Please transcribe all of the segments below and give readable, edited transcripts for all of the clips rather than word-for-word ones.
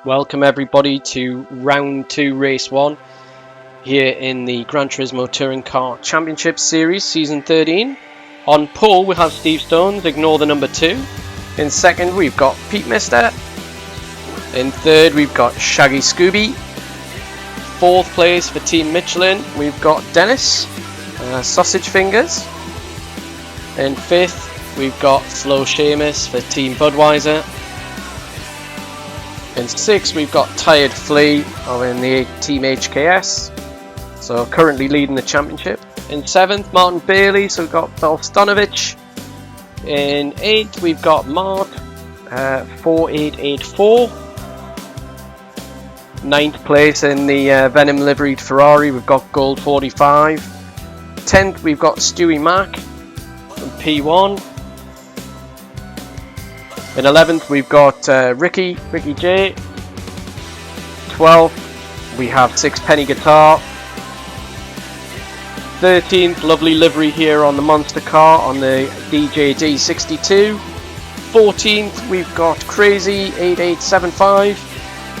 Welcome everybody to round 2 race 1 here in the Gran Turismo Touring Car Championship Series season 13. On pole we have Steve Stones, ignore the number 2. In second we've got Pete Mister. In third we've got Shaggy Scooby. Fourth place for Team Michelin we've got Dennis, Sausage Fingers. In fifth we've got Slow Seamus for Team Budweiser. In sixth we've got Tired Flea in the Team HKS, so currently leading the championship. In seventh Martin Bailey, so we've got Belstonovich. In eighth we've got Mark 4884. Ninth place in the Venom liveried Ferrari we've got Gold 45. 10th we've got Stewie Mack from P1. In 11th we've got Ricky J. 12th we have Sixpenny Guitar. 13th lovely livery here on the monster car on the DJD62. 14th we've got Crazy 8875,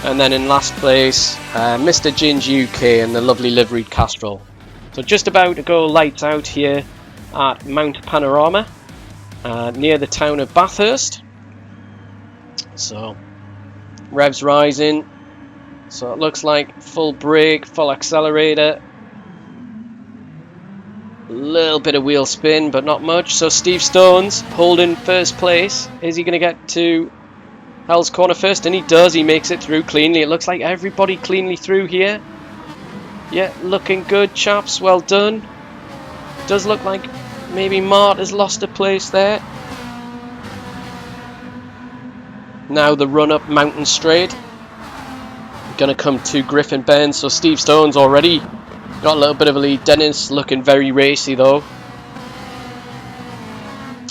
and then in last place Mr. Ginge UK and the lovely liveried Castrol. So just about to go lights out here at Mt Panorama near the town of Bathurst. So revs rising, so it looks like full brake, full accelerator, a little bit of wheel spin but not much. So Steve Stones holding first place. Is he going to get to Hell's Corner first? And he does. He makes it through cleanly. It looks like everybody cleanly through here. Yeah, looking good, chaps, well done. Does look like maybe Mart has lost a place there. Now the run up Mountain Straight. Gonna come to Griffin Bend, so Steve Stone's already got a little bit of a lead. Dennis looking very racy though.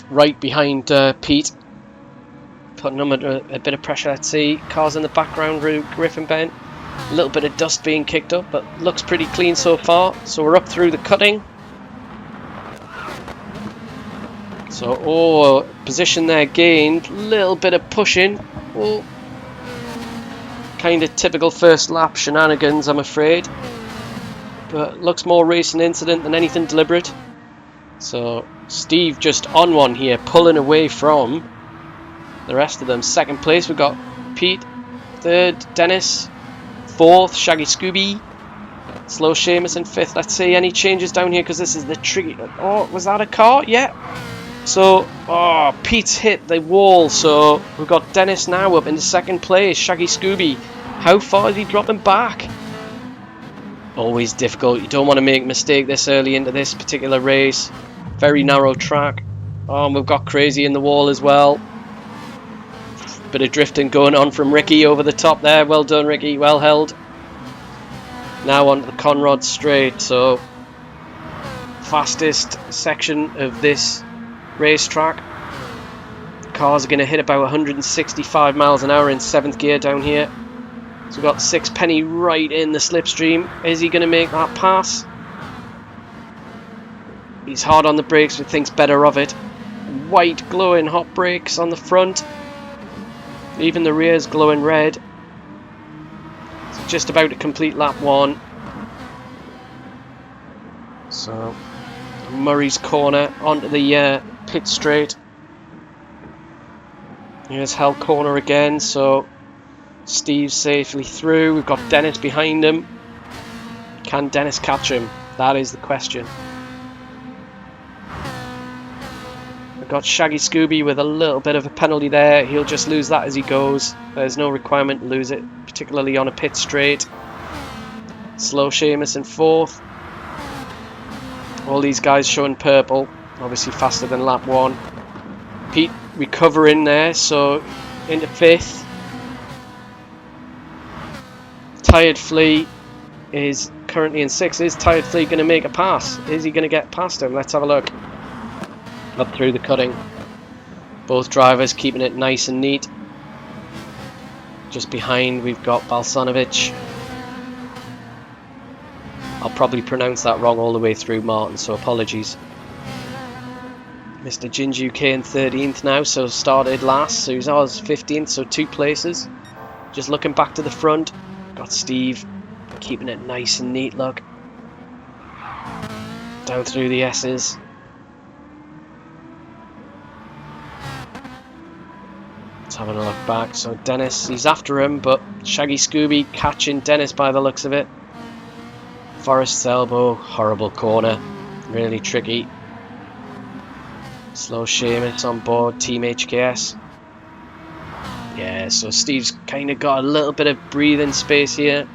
Right behind Pete. Putting him under a bit of pressure, let's see. Cars in the background, Griffin Bend. A little bit of dust being kicked up, but looks pretty clean so far. So we're up through the cutting. So, position there gained, little bit of pushing. Kind of typical first lap shenanigans, I'm afraid. But looks more racing incident than anything deliberate. So, Steve just on one here, pulling away from the rest of them. Second place, we've got Pete. Third, Dennis. Fourth, Shaggy Scooby. Slow Seamus in fifth. Let's see any changes down here, because this is the tricky... Oh, was that a car? Yeah. So, Pete's hit the wall, so we've got Dennis now up in the second place. Shaggy Scooby, how far is he dropping back? Always difficult, you don't want to make a mistake this early into this particular race. Very narrow track. And we've got Crazy in the wall as well. Bit of drifting going on from Ricky over the top there. Well done, Ricky, well held. Now onto the Conrod Straight, so fastest section of this racetrack. Cars are going to hit about 165 miles an hour in 7th gear down here. So we've got Sixpenny right in the slipstream. Is he going to make that pass? He's hard on the brakes but thinks better of it. White glowing hot brakes on the front. Even the rear's glowing red. So just about to complete lap 1. So Murray's Corner onto the pit straight. Here's Hell Corner again, so Steve's safely through. We've got Dennis behind him. Can Dennis catch him? That is the question. We've got Shaggy Scooby with a little bit of a penalty there. He'll just lose that as he goes. There's no requirement to lose it, particularly on a pit straight. Slow Seamus in fourth. All these guys showing purple. Obviously faster than lap 1. Pete recovering there, so into 5th. Tired Flea is currently in 6th. Is Tired Flea going to make a pass? Is he going to get past him? Let's have a look. Up through the cutting. Both drivers keeping it nice and neat. Just behind we've got Balsanovich. I'll probably pronounce that wrong all the way through, Martin, so apologies. Mr. Ginge UK in 13th now, so started last, so he's ours 15th, so 2 places. just looking back to the front. Got Steve keeping it nice and neat, look. Down through the S's. Let's have a look back. So Dennis, he's after him, but Shaggy Scooby catching Dennis by the looks of it. Forrest's elbow, horrible corner, really tricky. Slow Seamus on board, Team HKS. Yeah, so Steve's kind of got a little bit of breathing space here.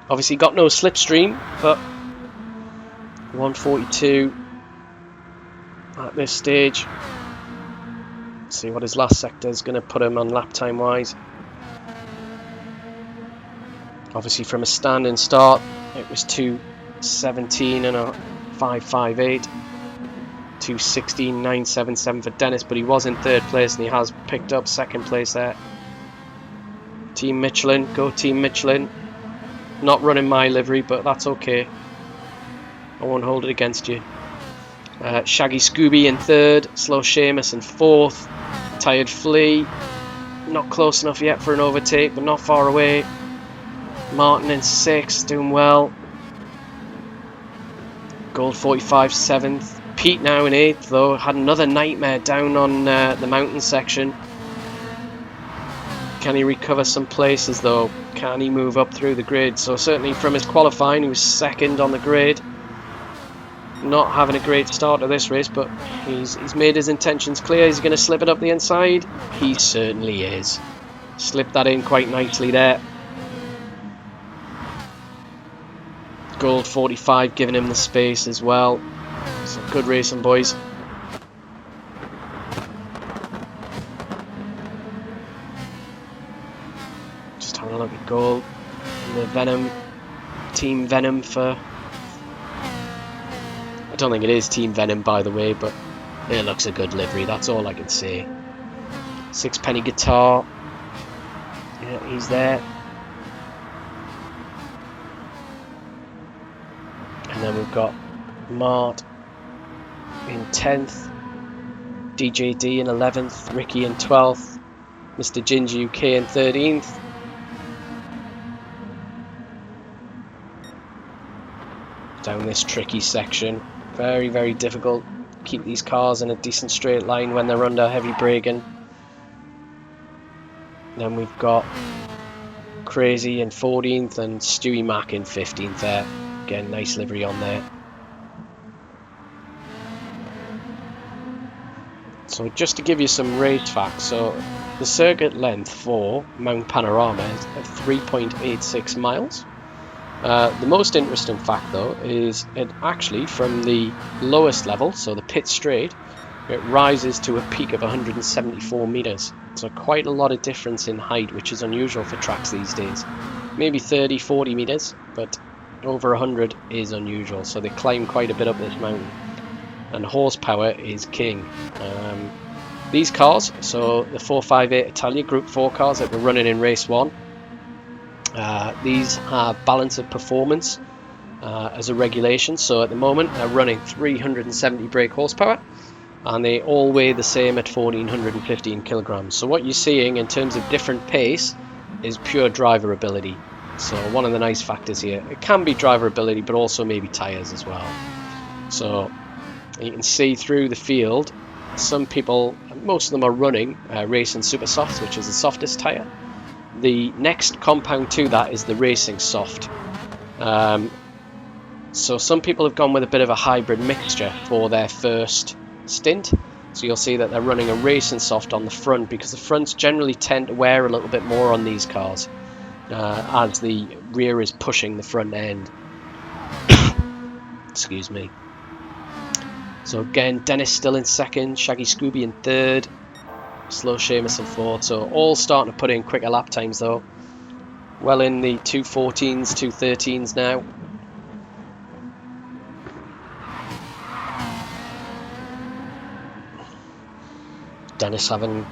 Obviously got no slipstream, but 142 at this stage. Let's see what his last sector is going to put him on lap time wise. Obviously from a standing start it was 2:17 and a 5:58. 2:16.977 for Dennis, but he was in third place and he has picked up second place there. Team Michelin, go Team Michelin. Not running my livery, but that's okay. I won't hold it against you. Shaggy Scooby in third, Slow Seamus in fourth, Tired Flea not close enough yet for an overtake, but not far away. Martin in sixth, doing well. Gold 45 seventh. Pete now in 8th though, had another nightmare down on the mountain section. Can he recover some places though? Can he move up through the grid? So certainly from his qualifying he was second on the grid. Not having a great start to this race, but he's made his intentions clear. He's going to slip it up the inside. He certainly is. Slipped that in quite nicely there. Gold 45 giving him the space as well. So good racing, boys. Just having a look at Gold. And the Venom, Team Venom for... I don't think it is Team Venom, by the way, but it looks a good livery, that's all I can say. Sixpenny Guitar. Yeah, he's there. And then we've got Mart in 10th, DJ D in 11th, Ricky in 12th, Mr. Ginger UK in 13th. Down this tricky section, very, very difficult. Keep these cars in a decent straight line when they're under heavy braking. Then we've got Crazy in 14th and Stewie Mack in 15th there. Again, nice livery on there. So just to give you some race facts, so the circuit length for Mount Panorama is 3.86 miles. The most interesting fact though is it actually from the lowest level, so the pit straight, it rises to a peak of 174 meters. So quite a lot of difference in height, which is unusual for tracks these days. Maybe 30-40 meters, but over 100 is unusual. So they climb quite a bit up this mountain. And horsepower is king. These cars, so the 458 Italia Group 4 cars that were running in race 1, these have balance of performance as a regulation. So at the moment they're running 370 brake horsepower and they all weigh the same at 1415 kilograms. So what you're seeing in terms of different pace is pure driver ability. So one of the nice factors here, it can be driver ability but also maybe tyres as well. So you can see through the field, some people, most of them are running Racing Super Softs, which is the softest tyre. The next compound to that is the Racing Soft. So some people have gone with a bit of a hybrid mixture for their first stint. So you'll see that they're running a Racing Soft on the front because the fronts generally tend to wear a little bit more on these cars as the rear is pushing the front end. Excuse me. So again, Dennis still in second, Shaggy Scooby in third, Slow Seamus in fourth. So all starting to put in quicker lap times though. Well in the 2:14s, 2:13s now. Dennis having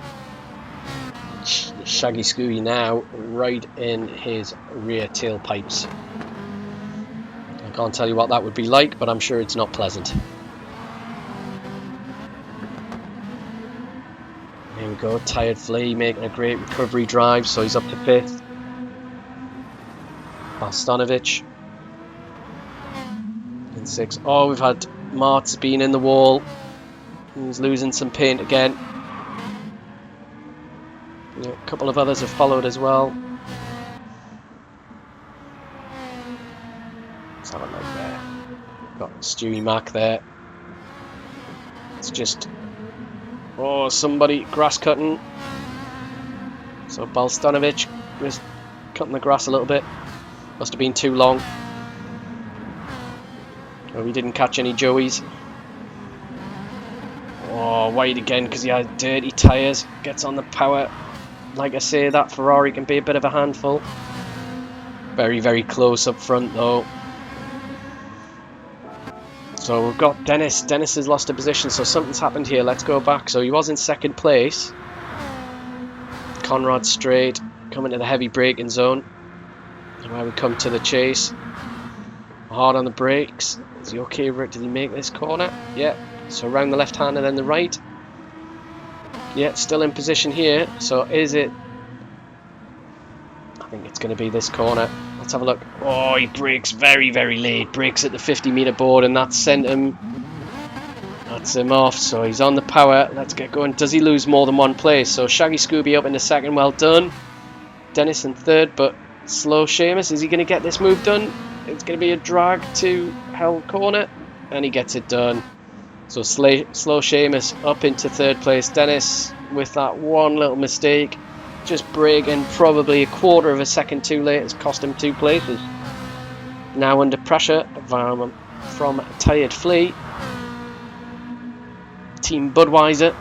Shaggy Scooby now right in his rear tailpipes. I can't tell you what that would be like, but I'm sure it's not pleasant. Here we go, Tired Flea making a great recovery drive, so he's up to 5th. Balstonovich in 6th. Oh, we've had Mart's been in the wall. He's losing some paint again. Yeah, a couple of others have followed as well. Let's have a look there. Got Stewie Mac there. It's just... oh, somebody grass cutting. So Balstonovich was cutting the grass a little bit. Must have been too long. Well, we didn't catch any Joeys. Oh, wide again because he had dirty tyres. Gets on the power. Like I say, that Ferrari can be a bit of a handful. Very, very close up front though. So we've got Dennis. Dennis has lost a position, so something's happened here. Let's go back. So he was in 2nd place. Conrad straight, coming to the heavy braking zone. Where we come to the chase. Hard on the brakes. Is he okay? Did he make this corner? Yeah. So around the left hand and then the right. Yeah, still in position here. So is it... I think it's going to be this corner. Let's have a look. Oh, he brakes very, very late. Brakes at the 50-metre board, and that sent him... that's him off. So he's on the power. Let's get going. Does he lose more than one place? So Shaggy Scooby up in the 2nd. Well done. Dennis in 3rd, but slow Seamus. Is he going to get this move done? It's going to be a drag to Hell Corner, and he gets it done. So slow Seamus up into 3rd place. Dennis with that one little mistake, just braking probably a quarter of a second too late, has cost him 2 places. Now under pressure from Tired Flea, Team Budweiser.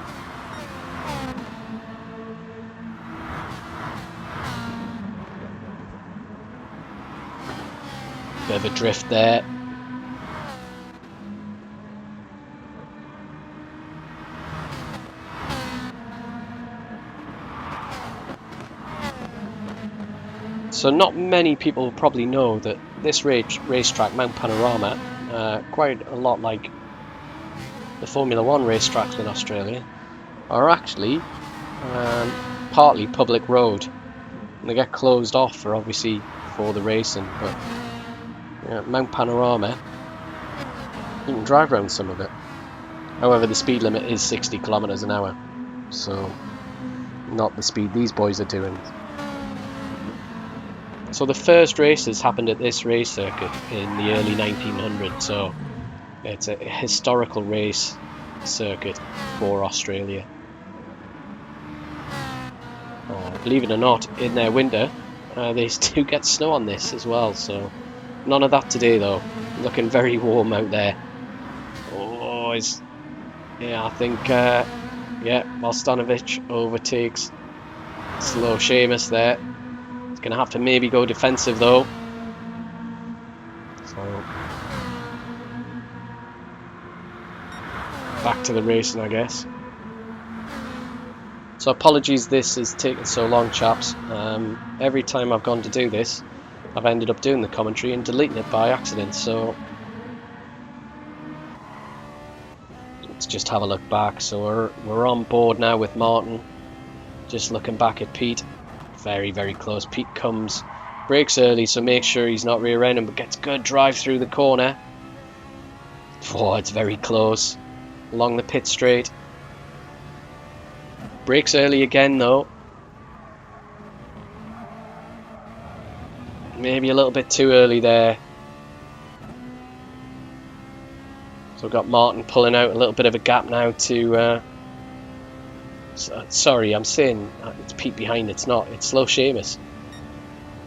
Bit of a drift there. So not many people probably know that this racetrack, Mount Panorama, quite a lot like the Formula 1 racetracks in Australia, are actually partly public road. And they get closed off for obviously for the racing, but Mount Panorama, you can drive around some of it. However, the speed limit is 60 kilometers an hour, so not the speed these boys are doing. So the first races happened at this race circuit in the early 1900s, so it's a historical race circuit for Australia. Believe it or not, in their winter, they do get snow on this as well, so none of that today though. Looking very warm out there. Oh, yeah, I think, yeah, Balstonovich overtakes slow Seamus there. Going to have to maybe go defensive though. So back to the racing, I guess. So apologies this is taking so long, chaps. Every time I've gone to do this, I've ended up doing the commentary and deleting it by accident. So let's just have a look back. So we're on board now with Martin. Just looking back at Pete. Very, very close. Pete comes, brakes early, so make sure he's not rear-ending, but gets good drive through the corner. Oh, it's very close. Along the pit straight. Brakes early again, though. Maybe a little bit too early there. So we've got Martin pulling out a little bit of a gap now to... sorry, I'm saying it's Pete behind, it's not. It's slow Seamus.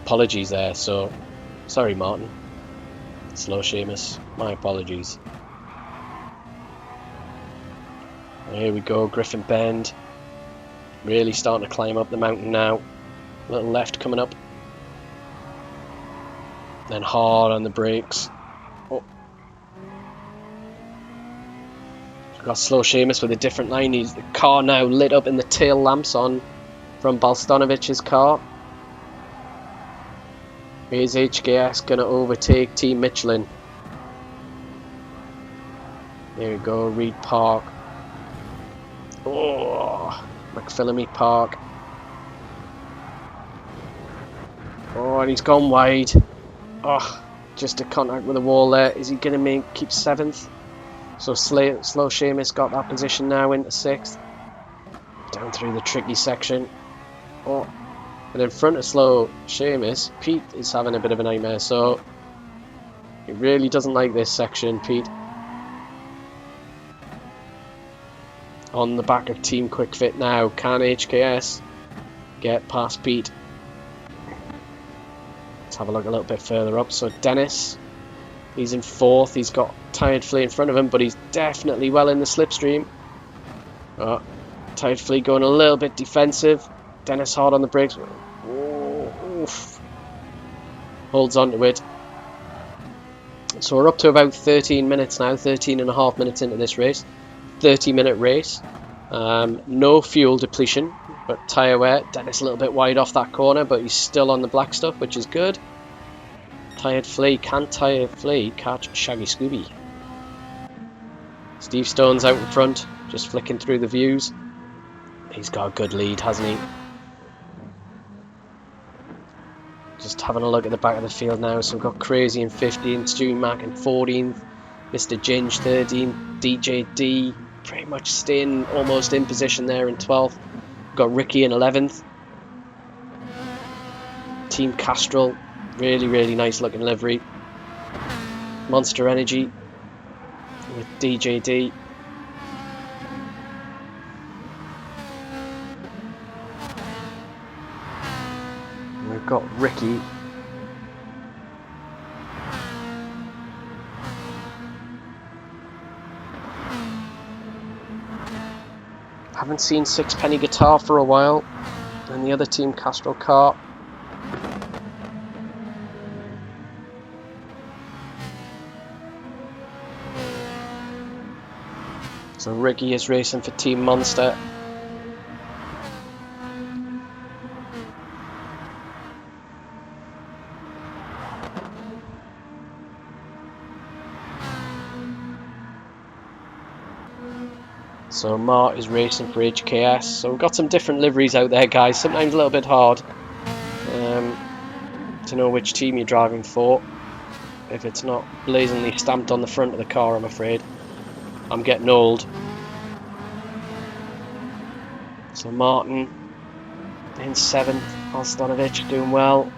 Apologies there, so... sorry, Martin. Slow Seamus. My apologies. Here we go, Griffin Bend. Really starting to climb up the mountain now. Little left coming up. Then hard on the brakes. Oh. We've got slow Seamus with a different line. He's the car now lit up in the tail lamps on from Balstonovich's car. Here's HKS going to overtake Team Michelin. There we go, Reed Park. Oh, McPhillamy Park. Oh, and he's gone wide. Oh, just a contact with the wall there. Is he going to keep 7th? So Slow Seamus got that position now into 6th. Down through the tricky section. Oh, and in front of Slow Seamus, Pete is having a bit of a nightmare. So he really doesn't like this section, Pete. On the back of Team Quick Fit now. Can HKS get past Pete? Let's have a look a little bit further up. So Dennis, he's in 4th. He's got Tired Flea in front of him, but he's definitely well in the slipstream. Oh, Tired Flea going a little bit defensive. Dennis hard on the brakes. Oh, oof. Holds on to it. So we're up to about 13 minutes now, 13 and a half minutes into this race. 30-minute race. No fuel depletion, but tyre wear. Dennis a little bit wide off that corner, but he's still on the black stuff, which is good. Tired Flea. Can Tired Flea catch Shaggy Scooby? Steve Stone's out in front, just flicking through the views. He's got a good lead, hasn't he? Just having a look at the back of the field now. So we've got Crazy in 15th, Stewie Mack in 14th, Mr. Ginge 13th, DJ D pretty much staying almost in position there in 12th. We've got Ricky in 11th. Team Castrol, really nice looking livery. Monster Energy with DJ D. We've got Ricky. Haven't seen Sixpenny Guitar for a while. And the other Team Castrol car. So Ricky is racing for Team Monster. So Mart is racing for HKS. So we've got some different liveries out there, guys. Sometimes a little bit hard to know which team you're driving for if it's not blazingly stamped on the front of the car, I'm afraid. I'm getting old. So Martin in 7th. Alstonovich doing well.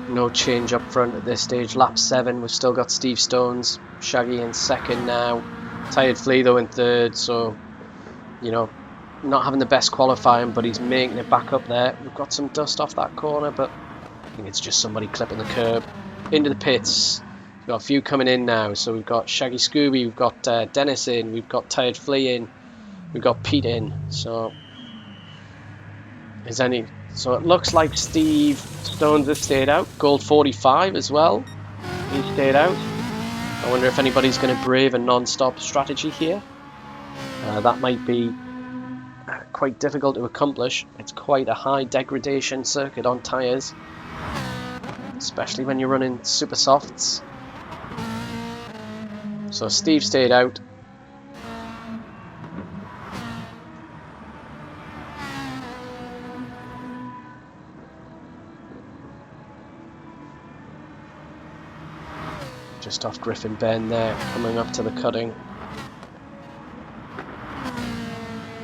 No change up front at this stage. Lap 7, we've still got Steve Stones, Shaggy in 2nd now. Tired Flea though in 3rd, so you know, not having the best qualifying, but he's making it back up there. We've got some dust off that corner, but I think it's just somebody clipping the curb. Into the pits. We've got a few coming in now. So we've got Shaggy Scooby, we've got Dennis in, we've got Tired Flea in, we've got Pete in. So it looks like Steve Stones has stayed out. Gold 45 as well. He stayed out. I wonder if anybody's going to brave a non-stop strategy here. That might be quite difficult to accomplish. It's quite a high degradation circuit on tyres, especially when you're running super softs. So Steve stayed out. Just off Griffin Bend there, coming up to the cutting.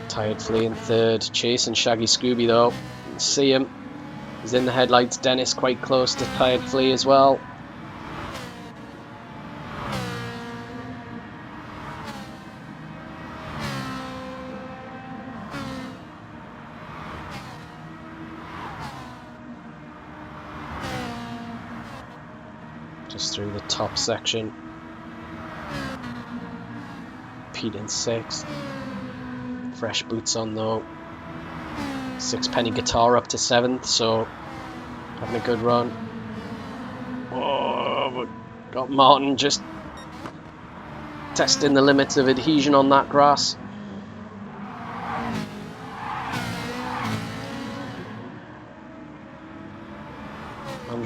Tired Flea in 3rd, chasing Shaggy Scooby though. You can see him. He's in the headlights. Dennis quite close to Tired Flea as well. Just through the top section. Pete in 6th. Fresh boots on though. Sixpenny Guitar up to 7th, so having a good run. Oh, got Martin just testing the limits of adhesion on that grass.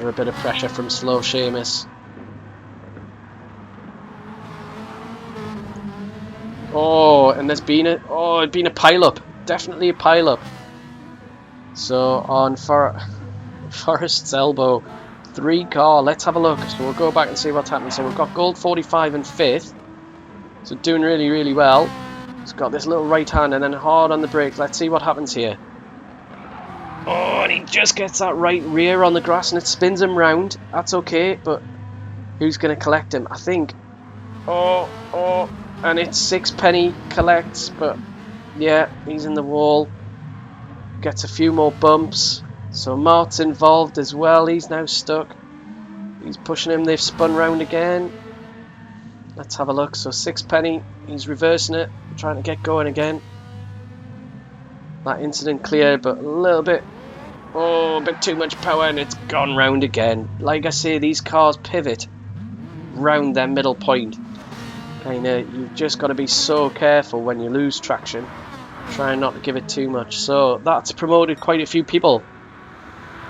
under a bit of pressure from slow Seamus. Oh, and there's been it'd been a pile-up. Definitely a pile-up. So on Forest's elbow, 3 car. Let's have a look. So we'll go back and see what's happened. So we've got Gold 45 in 5th. So doing really, really well. He's got this little right hand and then hard on the brake. Let's see what happens here. Oh, and he just gets that right rear on the grass and it spins him round. That's okay, but who's going to collect him? I think. Oh, and it's Sixpenny collects, but yeah, he's in the wall. Gets a few more bumps. So Mart's involved as well. He's now stuck. He's pushing him. They've spun round again. Let's have a look. So Sixpenny, he's reversing it, trying to get going again. That incident cleared, but a little bit, a bit too much power, and it's gone round again. Like I say, these cars pivot round their middle point. You've just got to be so careful when you lose traction. Trying not to give it too much. So that's promoted quite a few people.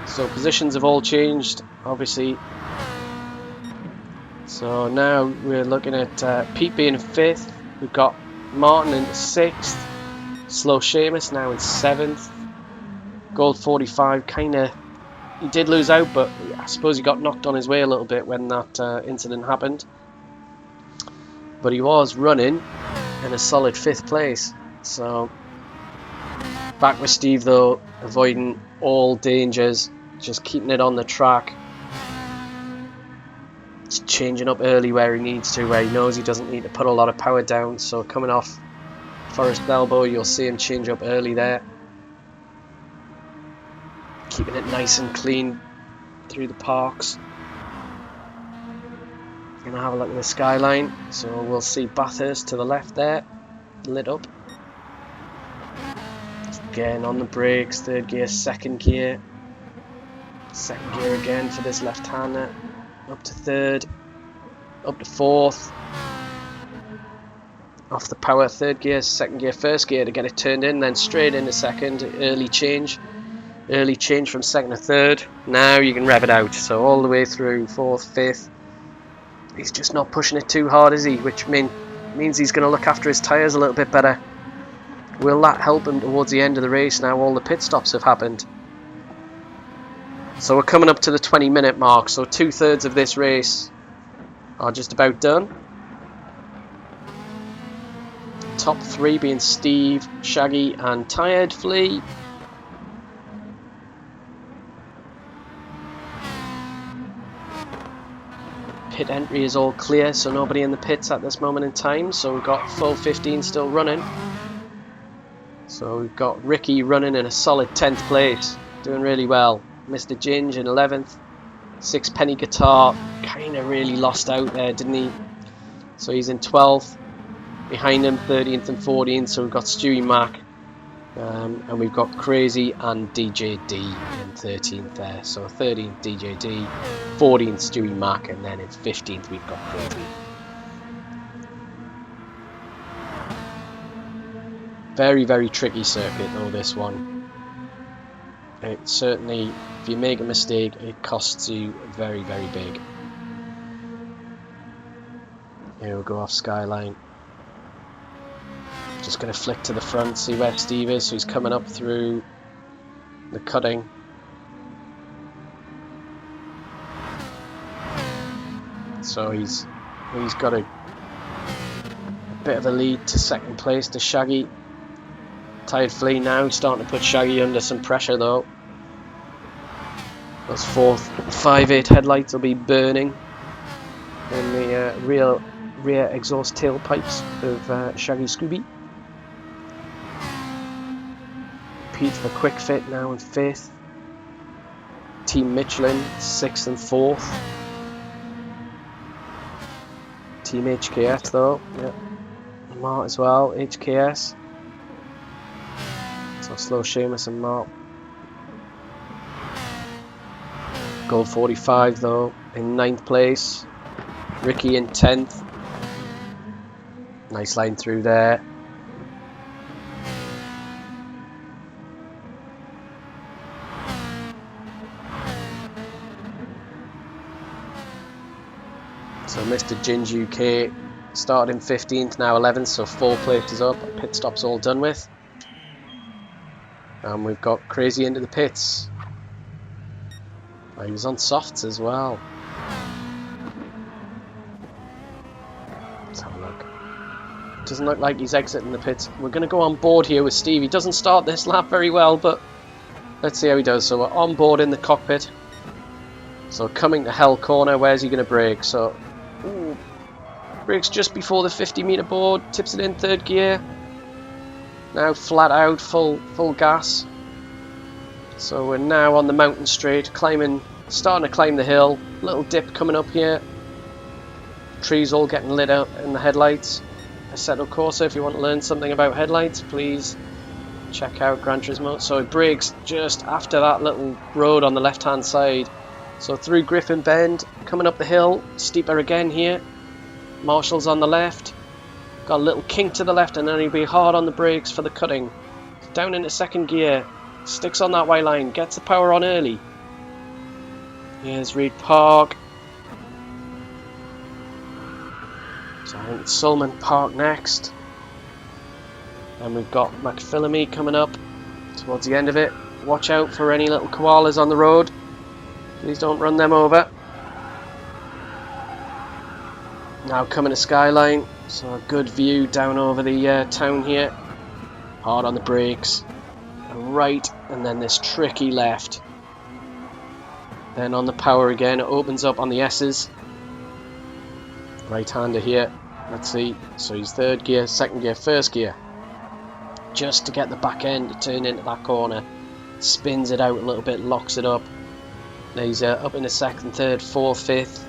So positions have all changed, obviously. So now we're looking at Pete being in 5th. We've got Martin in 6th. Slow Seamus now in 7th. Gold 45 he did lose out, but I suppose he got knocked on his way a little bit when that incident happened. But he was running in a solid 5th place. So back with Steve though, avoiding all dangers, just keeping it on the track. Just changing up early where he needs to, where he knows he doesn't need to put a lot of power down. So coming off Forest elbow, you'll see him change up early there. Keeping it nice and clean through the parks. Gonna have a look at the skyline. So we'll see Bathurst to the left there, lit up. Again on the brakes, 3rd gear, 2nd gear. 2nd gear again for this left-hander. Up to 3rd, up to 4th. Off the power, 3rd gear, 2nd gear, 1st gear to get it turned in, then straight into 2nd. Early change from 2nd to 3rd. Now you can rev it out. So all the way through 4th, 5th. He's just not pushing it too hard, is he? Which means he's going to look after his tyres a little bit better. Will that help him towards the end of the race now all the pit stops have happened? So we're coming up to the 20-minute mark, so 2/3 of this race are just about done. Top 3 being Steve, Shaggy and Tired Flea. Pit entry is all clear, so nobody in the pits at this moment in time, so we've got full 15 still running. So we've got Ricky running in a solid 10th place, doing really well. Mr. Ginge in 11th. Sixpenny Guitar kind of really lost out there, didn't he? So he's in 12th. Behind him 13th and 14th. So we've got Stewie Mac. And we've got Crazy and DJ D in 13th there. So 13th DJ D, 14th Stewie Mac, and then in 15th we've got Crazy. Very, very tricky circuit though, this one. It certainly, if you make a mistake, it costs you very, very big. Here we'll go off Skyline. Just going to flick to the front, see where Steve is. So he's coming up through the cutting. So he's got a bit of a lead to 2nd place to Shaggy. Tired Flea now starting to put Shaggy under some pressure though. Those 458 headlights will be burning in the rear exhaust tailpipes of Shaggy Scooby. Pete for Quick Fit now in 5th. Team Michelin 6th and 4th. Team HKS though, yeah. Mart as well, HKS. So Slow Seamus and Mart. Gold 45 though in 9th place. Ricky in 10th. Nice line through there. Mr. Ginge UK started in 15th, now 11th, so 4 places up. Pit stop's all done with. And we've got Crazy into the pits. Oh, he was on softs as well. Let's have a look. Doesn't look like he's exiting the pits. We're going to go on board here with Steve. He doesn't start this lap very well, but let's see how he does. So we're on board in the cockpit. So coming to Hell Corner, where's he going to brake? So, ooh, brakes just before the 50-meter board, tips it in 3rd gear. Now flat out, full gas. So we're now on the mountain straight, starting to climb the hill. Little dip coming up here. Trees all getting lit up in the headlights. Assetto Corsa, if you want to learn something about headlights, please check out Gran Turismo. So it brakes just after that little road on the left-hand side. So through Griffin Bend, coming up the hill, steeper again here. Marshall's on the left. Got a little kink to the left, and then he'll be hard on the brakes for the cutting. Down into 2nd gear. Sticks on that white line. Gets the power on early. Here's Reed Park. So I think it's Sulman Park next. And we've got McPhillamy coming up towards the end of it. Watch out for any little koalas on the road. Please don't run them over. Now coming to Skyline. So a good view down over the town here. Hard on the brakes. Right, and then this tricky left. Then on the power again, it opens up on the S's. Right-hander here. Let's see. So he's 3rd gear, 2nd gear, 1st gear. Just to get the back end to turn into that corner. Spins it out a little bit, locks it up. Now he's up into 2nd, 3rd, 4th, 5th.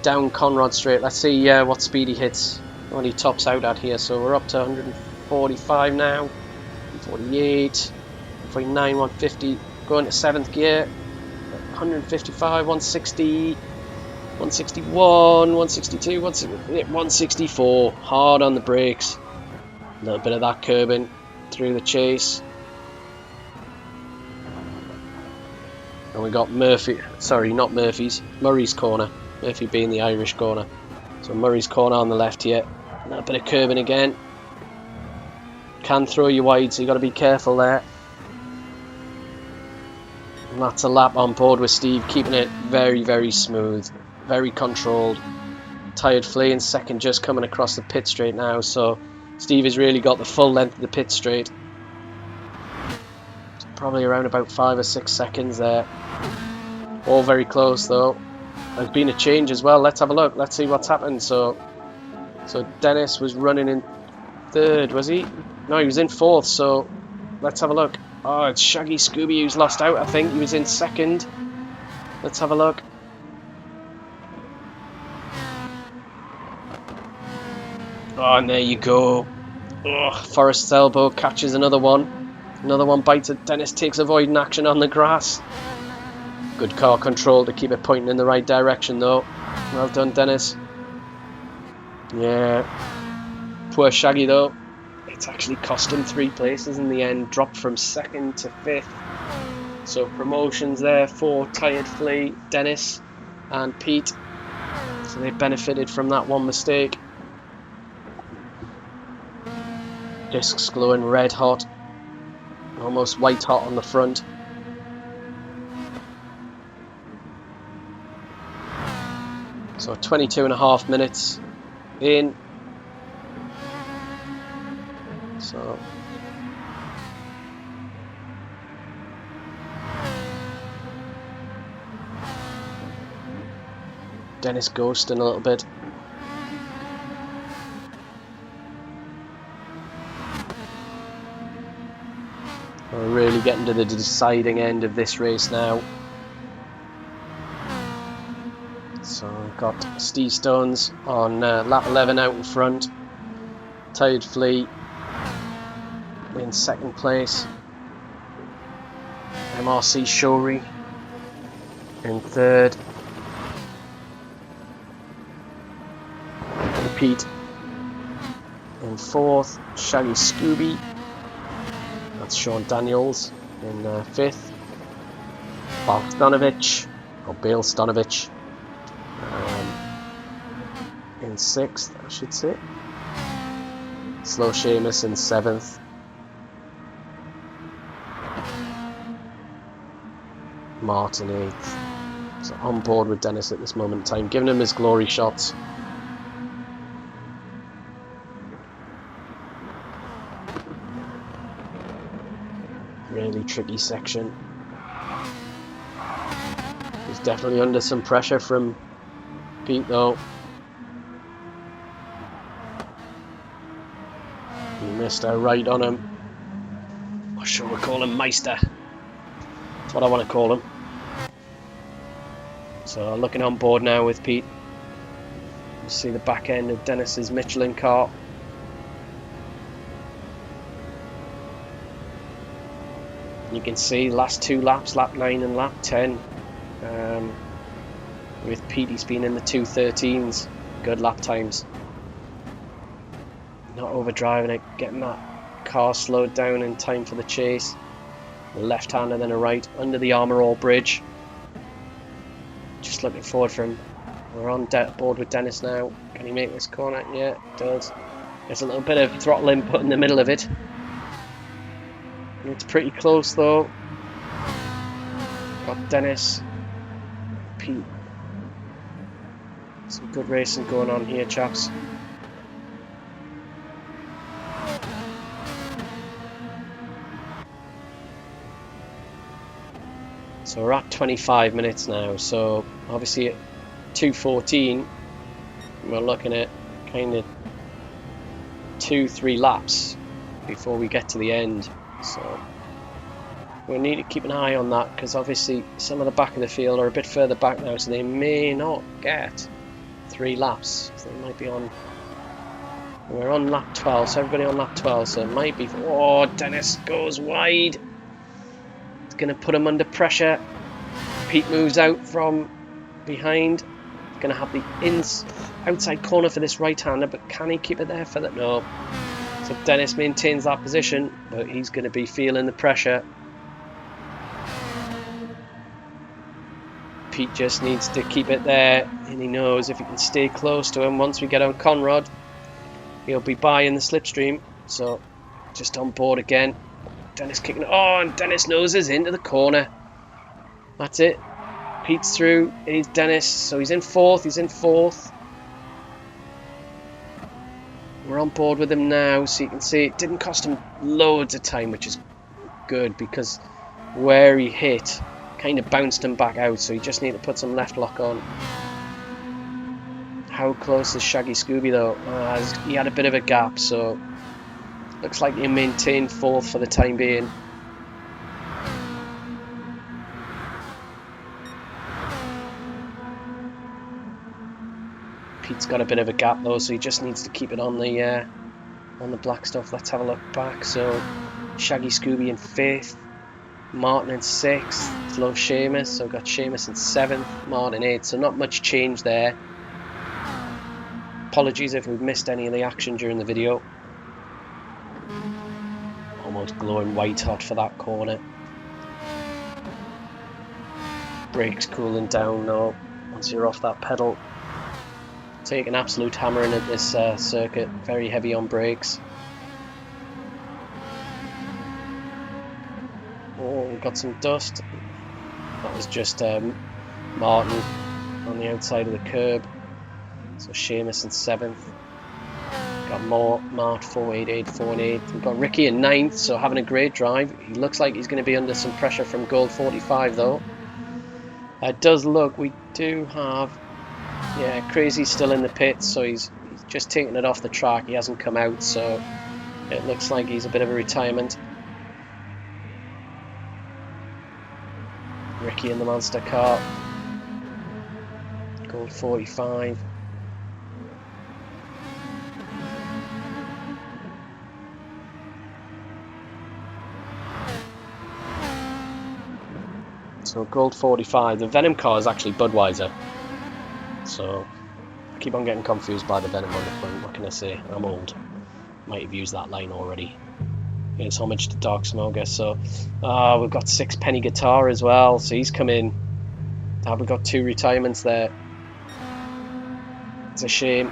Down Conrad Straight. Let's see what speed he hits when he tops out at here. So we're up to 145 now. 148, 149, 150. Going to 7th gear. 155, 160, 161, 162, 164. Hard on the brakes. A little bit of that curbing through the chase. And we got Murphy, sorry, not Murphy's, Murray's corner. Murphy being the Irish corner. So Murray's corner on the left here. A little bit of curbing again. Can throw you wide, so you got to be careful there. And that's a lap on board with Steve, keeping it very, very smooth, very controlled. Tired Flea in 2nd, just coming across the pit straight now. So Steve has really got the full length of the pit straight. It's probably around about 5 or 6 seconds there. All very close though. There's been a change as well. Let's have a look. Let's see what's happened. So Dennis was running in 3rd, was he? No, he was in 4th. So let's have a look. Oh, it's Shaggy Scooby who's lost out. I think he was in 2nd. Let's have a look. Oh, and there you go. Oh, Forrest's elbow catches another one. Another one bites it. Dennis takes avoiding action on the grass. Good car control to keep it pointing in the right direction though. Well done, Dennis. Yeah. Poor Shaggy though. It's actually cost him 3 places in the end. Dropped from 2nd to 5th. So promotions there for Tired Flea, Dennis and Pete. So they benefited from that one mistake. Discs glowing red hot. Almost white hot on the front. So 22.5 minutes in. So Dennis ghosting a little bit. We're really getting to the deciding end of this race now. So we've got Steve Stones on lap 11 out in front. Tired Flea in 2nd place. MRC Showry in 3rd. Pete in 4th. Shaggy Scooby. That's Sean Daniels in 5th. Bale Stonovich. in 6th, I should say. Slow Seamus in 7th. Martin 8th. So on board with Dennis at this moment in time, giving him his glory shots. Really tricky section. He's definitely under some pressure from Pete though. He missed a right on him. Or should we call him Meister? That's what I want to call him. So looking on board now with Pete. You see the back end of Dennis's Michelin car. You can see last 2 laps, lap 9 and lap 10. With Pete, he's been in the 2:13s. Good lap times. Not overdriving it, getting that car slowed down in time for the chase. A left hander, then a right under the Armour All Bridge. Just looking forward for him. We're on board with Dennis now. Can he make this corner? Yeah, it does. There's a little bit of throttle input in the middle of it. It's pretty close though. Got Dennis, Pete. Some good racing going on here, chaps. So we're at 25 minutes now. So obviously at 2:14, we're looking at kind of 2-3 laps before we get to the end. So we need to keep an eye on that, because obviously some of the back of the field are a bit further back now, so they may not get 3 laps. So they might be on. We're on lap 12, so everybody on lap 12. So it might be. Oh, Dennis goes wide. It's going to put him under pressure. Pete moves out from behind. Going to have the outside corner for this right-hander, but can he keep it there for that? No. So Dennis maintains that position, but he's going to be feeling the pressure. Pete just needs to keep it there, and he knows if he can stay close to him once we get on Conrad, he'll be by in the slipstream. So just on board again. Dennis kicking it. Oh, and Dennis noses into the corner. That's it. Pete's through. He's Dennis, so he's in 4th. He's in 4th. We're on board with him now, so you can see it didn't cost him loads of time, which is good, because where he hit kind of bounced him back out, so he just need to put some left lock on. How close is Shaggy Scooby though? He had a bit of a gap, so looks like he maintained 4th for the time being. Pete's got a bit of a gap though, so he just needs to keep it on the black stuff. Let's have a look back. So Shaggy Scooby in 5th, Martin in 6th, Slow Seamus. So we've got Seamus in 7th, Martin 8th. So not much change there. Apologies if we've missed any of the action during the video. Almost glowing white hot for that corner. Brakes cooling down now once you're off that pedal. Take an absolute hammering at this circuit, very heavy on brakes. Oh, we've got some dust. That was just Martin on the outside of the curb. So Seamus in 7th. Got Mart 488, 418. We've got Ricky in 9th, so having a great drive. He looks like he's going to be under some pressure from Gold 45 though. It does look, we do have. Yeah, Crazy's still in the pits, so he's just taking it off the track. He hasn't come out, so it looks like he's a bit of a retirement. Ricky in the monster car. Gold 45. So Gold 45. The Venom car is actually Budweiser. So I keep on getting confused by the Venom on the front. What can I say? I'm old. Might have used that line already. It's homage to Dark Smoker. So we've got Sixpenny Guitar as well. So he's come in. We've got 2 retirements there. It's a shame.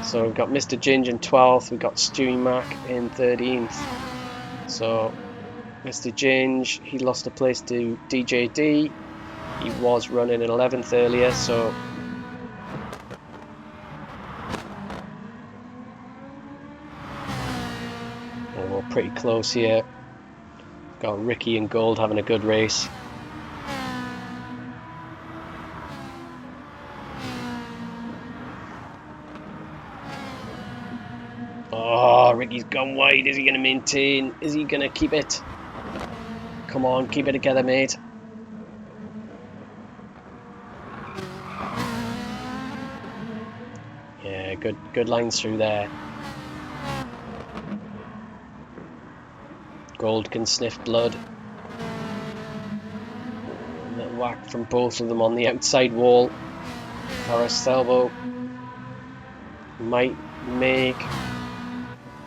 So we've got Mr. Ginge in 12th, we've got Stewie Mac in 13th. So Mr. Ginge, he lost a place to DJD. He was running in 11th earlier, so we're pretty close here. Got Ricky and Gold having a good race. Oh, Ricky's gone wide. Is he going to maintain? Is he going to keep it? Come on, keep it together, mate. Yeah, good lines through there. Gold can sniff blood. A little whack from both of them on the outside wall. Forrest's elbow might make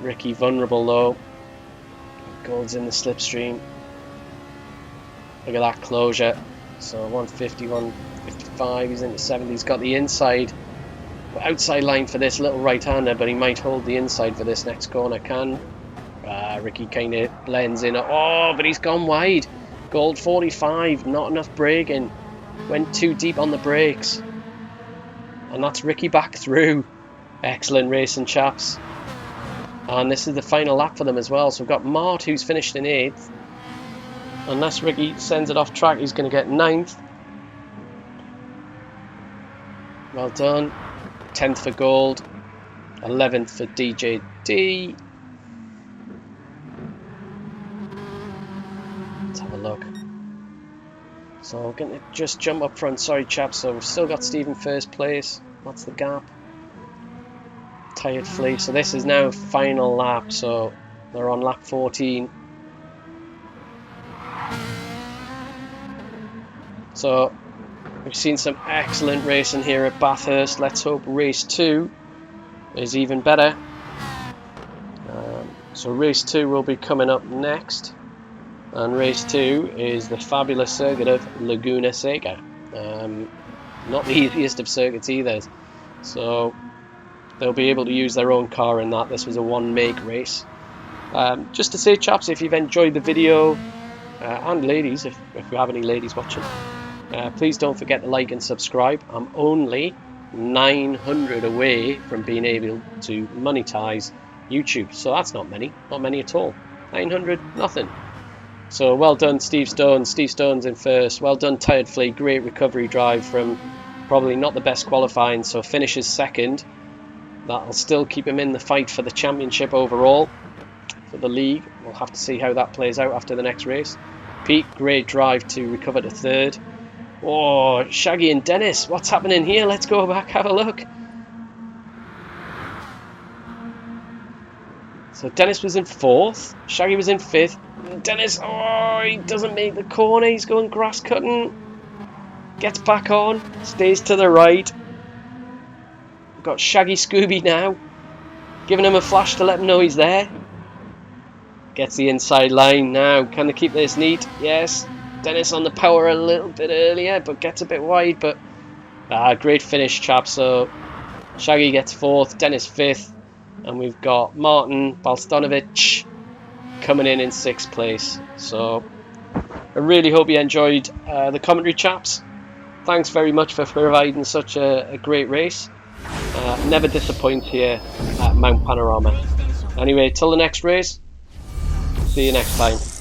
Ricky vulnerable though. Gold's in the slipstream. Look at that closure. So 150, 155, he's into 70. He's got the inside, outside line for this little right-hander, but he might hold the inside for this next corner. Can Ricky kind of blends in. Oh, but he's gone wide. Gold 45, not enough braking. Went too deep on the brakes. And that's Ricky back through. Excellent racing, chaps. And this is the final lap for them as well. So we've got Mart, who's finished in 8th. Unless Ricky sends it off track, he's going to get 9th. Well done. 10th for Gold. 11th for DJD. Let's have a look. So we're going to just jump up front. Sorry, chaps. So we've still got Steve in first place. What's the gap? Tired Flea. So this is now final lap. So they're on lap 14. So we've seen some excellent racing here at Bathurst. Let's hope race 2 is even better. So race 2 will be coming up next. And race 2 is the fabulous circuit of Laguna Seca. Not the easiest of circuits either. So they'll be able to use their own car in that. This was a one-make race. Just to say, chaps, if you've enjoyed the video, and ladies, if we have any ladies watching, please don't forget to like and subscribe. I'm only 900 away from being able to monetize YouTube, so that's not many at all. 900, nothing. So well done, Steve Stones. Steve Stones in first. Well done, Tired Flea. Great recovery drive from probably not the best qualifying, so finishes second. That'll still keep him in the fight for the championship overall, for the league. We'll have to see how that plays out after the next race. Pete, great drive to recover to third. Oh, Shaggy and Dennis, what's happening here? Let's go back, have a look. So Dennis was in 4th, Shaggy was in 5th. Dennis, oh, he doesn't make the corner, he's going grass cutting. Gets back on, stays to the right. We've got Shaggy Scooby now, giving him a flash to let him know he's there. Gets the inside line now. Can they keep this neat? Yes. Dennis on the power a little bit earlier, but gets a bit wide. But great finish, chaps. So Shaggy gets 4th, Dennis 5th, and we've got Martin Balstonovich coming in 6th place. So I really hope you enjoyed the commentary, chaps. Thanks very much for providing such a great race. Never disappoint here at Mount Panorama. Anyway, till the next race. See you next time.